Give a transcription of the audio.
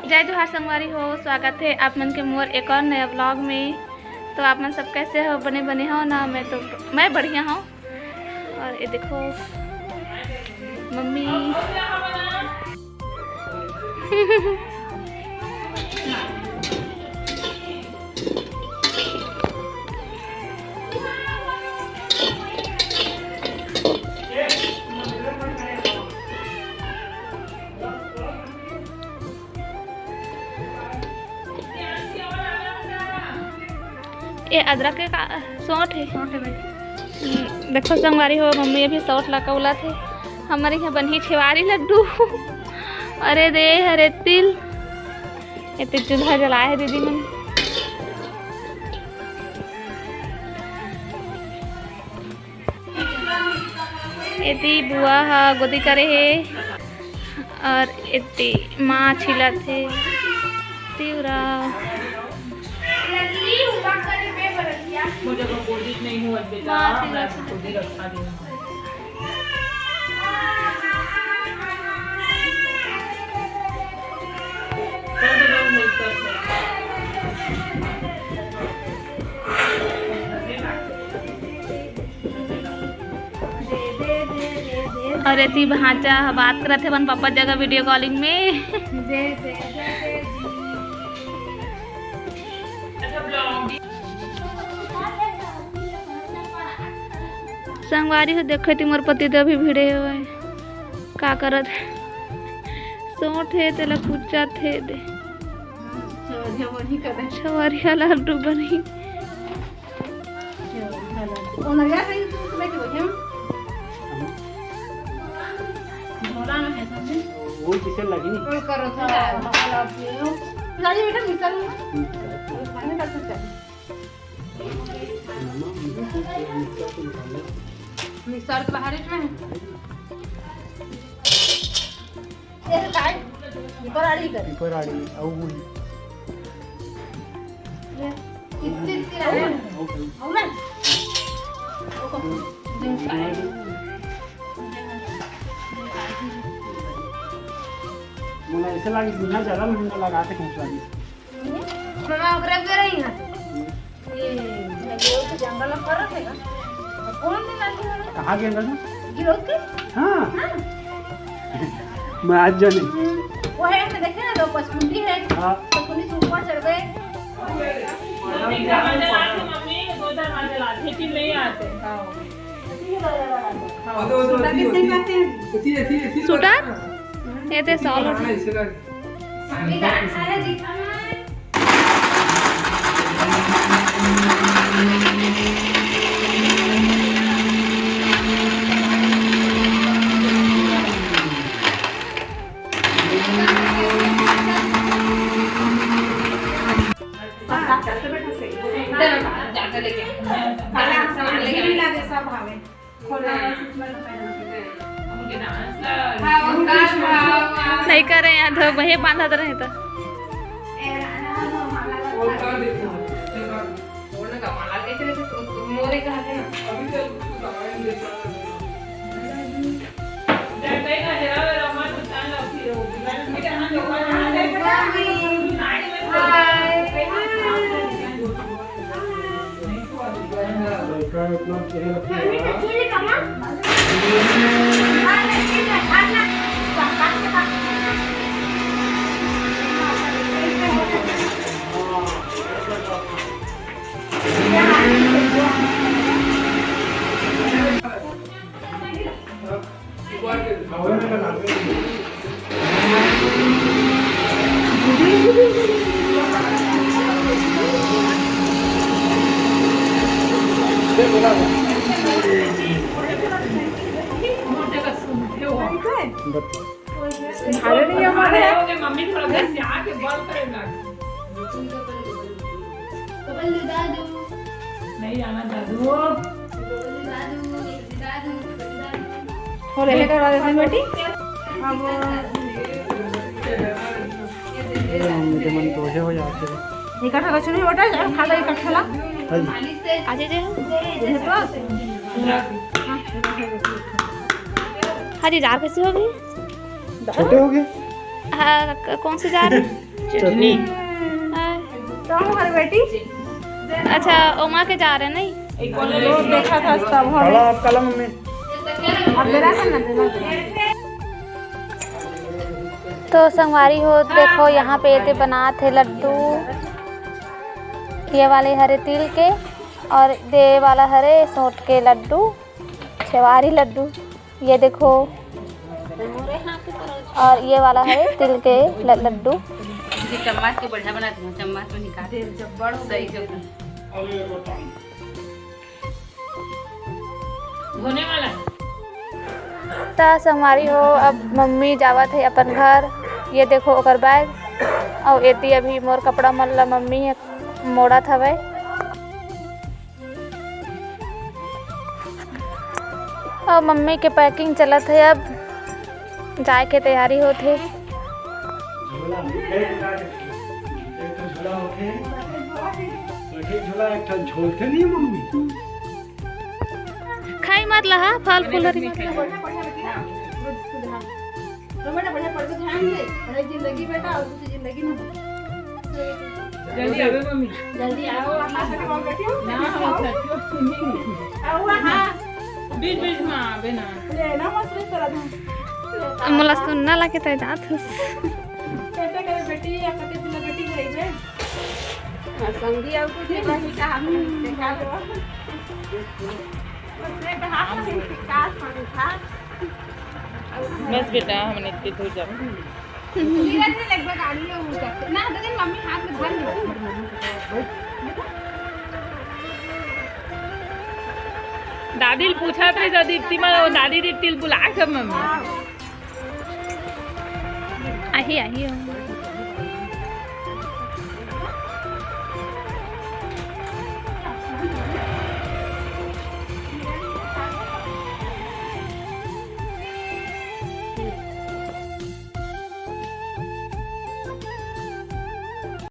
जय जोहार संगवारी हो। स्वागत है आप मन के मोर एक और नया ब्लॉग में। तो आप मन सब कैसे हो? बने हो ना? मैं बढ़िया हूँ। और ये देखो मम्मी ये अदरक के सौंठ है। देखो संगवारी हो, मम्मी अभी सौंठ लगा उला थे। हमारे यहाँ बनी छेवारी लड्डू अरे दे हरे तिल ये चूल्हा जलाए है दीदी मन। इतनी बुआ हा गोदी करे है और इतनी माँ छिला थे तीव्रा मुझे गोदी नहीं हुआ बेटा, मैं गोदी रखा दी। और इतनी भांचा बात करते थे अपन पापा जगह वीडियो कॉलिंग में। संगवारी हो देखो थी मोर पति तो अभी भिड़े हुए का करत सोट है तेला कुचा थे दे छवरिया लड्डू बनी। वो किसे लगी नहीं करो था लाड़ी बेटा निकल खाने का सकता है मिक्सर तो बाहर में ये काय इपराड़ी कर इपराड़ी औ ये कितने है औ ना मुझे ऐसा लगी बिना ज़्यादा महंगा लगा के खींचवा दी। मैं अग्रह कर रही हूँ। ये गिरोध के जंगल में कर रहे हैं का? कौन दिन आती है? कहाँ जंगल में? गिरोध के? हाँ। मैं आज जाने। वो है ऐसे देखे ना, दो पचमुंडी है। हाँ। पचमुंडी से ऊपर चढ़ गए। मम्मी दो दरवाजे लाते थे नहीं आते। सूटर ये ते सॉल नहीं कर रहे हैं तो वही बांधा तो रहे तो मम्मी थोड़ा बस आके बॉल करेगा। नहीं जाना दादू। हो रहे करवा देते बेटी। मुझे मन तो हो जाते हैं। इकट्ठा कर चुनी बेटा, खादा इकट्ठा ला। आज जे हाँ जी जार कैसे हो गई? छोटे हो गए? हाँ कौन से जार? चटनी कहूँ हर बेटी अच्छा ओमा के जा रहे नहीं एक वो देखा था तब काला आप काला मम्मी अब मेरा है ना देना तो संगवारी हो देखो यहाँ पे ये बना थे लड्डू ये वाले हरे तिल के और दे वाला हरे सोंठ के लड्डू छेवारी लड्डू ये देखो और ये वाला है तिल के लड्डू चम्मच के बढ़िया बनाती हूँ चम्मच में निकाल जब बड़ सही से होने वाला है ता संगवारी हो अब मम्मी जावत है अपन घर ये देखो ओकर बैग और एती अभी मोर कपड़ा मन ला मम्मी मोड़ा थवे और मम्मी के पैकिंग चलत है अब जाए के तैयारी होत है खाई मत लहा फल फूल हरी मत लहा। बढ़िया पढ़ के ध्यान दे बड़ी जिंदगी बेटा और दूसरी जिंदगी में जल्दी आवे मम्मी जल्दी आओ हाथ से कॉल बैठी हो ना आओ हां बीच बीच में आवे ना ले ना मत इस तरह मोला सुनना लगे तो जात हूँ कैसे करे बेटी या कते तुला बेटी गई बे संगी आओ तो ठीक रही का हम देखा दो बस एक हाथ से काट मारे हाथ बस बेटा हमने इतने दूर जाओ धीरे धीरे लगभग गाड़ी में उठ जाते ना दीदी मम्मी हाथ में धर ली दादी पूछा थे जो दीप्ति में दादी दीप्ति बुला कर मम्मी आई आई